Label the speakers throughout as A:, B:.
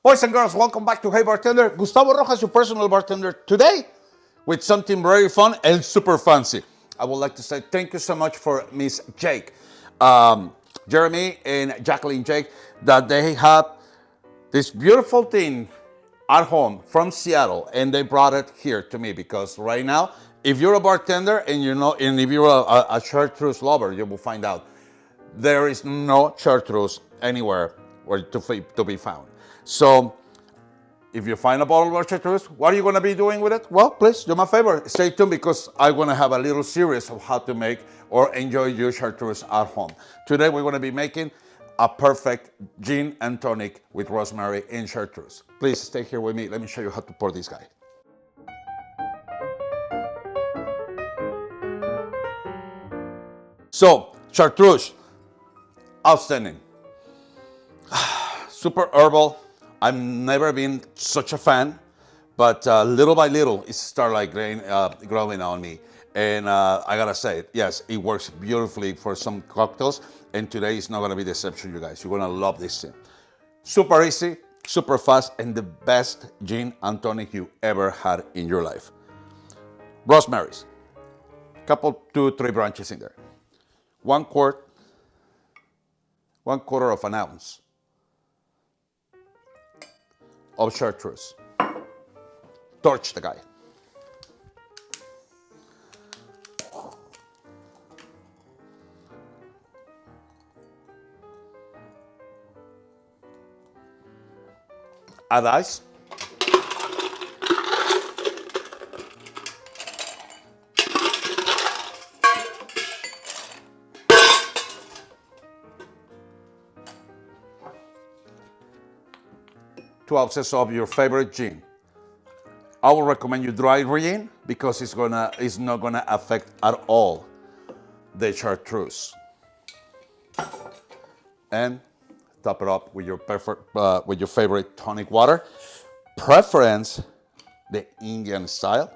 A: Boys and girls, welcome back to Hey Bartender. Gustavo Rojas, your personal bartender, today with something very fun and super fancy. I would like to say thank you so much for Miss Jake, Jeremy and Jacqueline Jake, that they have this beautiful thing at home from Seattle, and they brought it here to me because right now, if you're a bartender and and if you're a chartreuse lover, you will find out there is no chartreuse anywhere where to be found. So if you find a bottle of chartreuse, what are you going to be doing with it? Well, please do me a favor, stay tuned because I'm going to have a little series of how to make or enjoy your chartreuse at home. Today we're going to be making a perfect gin and tonic with rosemary and chartreuse. Please stay here with me. Let me show you how to pour this guy. So, chartreuse, outstanding. Super herbal. I've never been such a fan, but little by little, it started like growing on me. And I gotta say, yes, it works beautifully for some cocktails. And today is not gonna be the exception, you guys. You're gonna love this thing. Super easy, super fast, and the best gin and tonic you ever had in your life. Rosemary's, couple, 2-3 branches in there. 1/4 of an ounce of chartreuse. Torch the guy. Add ice. Two ounces of your favorite gin. I will recommend you dry gin because it's not gonna affect at all the chartreuse. And top it up with your favorite tonic water. Preference the Indian style.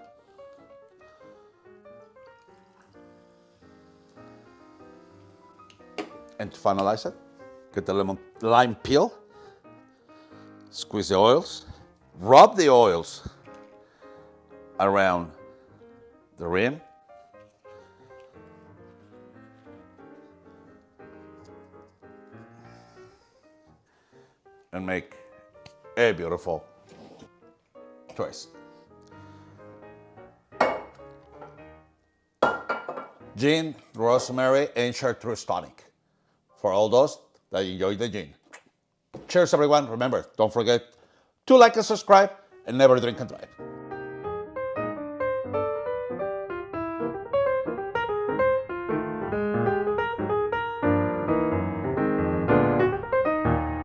A: And to finalize it, get the lime peel. Squeeze the oils, rub the oils around the rim. And make a beautiful twist. Gin, rosemary, and chartreuse tonic. For all those that enjoy the gin. Cheers, everyone. Remember, don't forget to like and subscribe, and never drink and drive.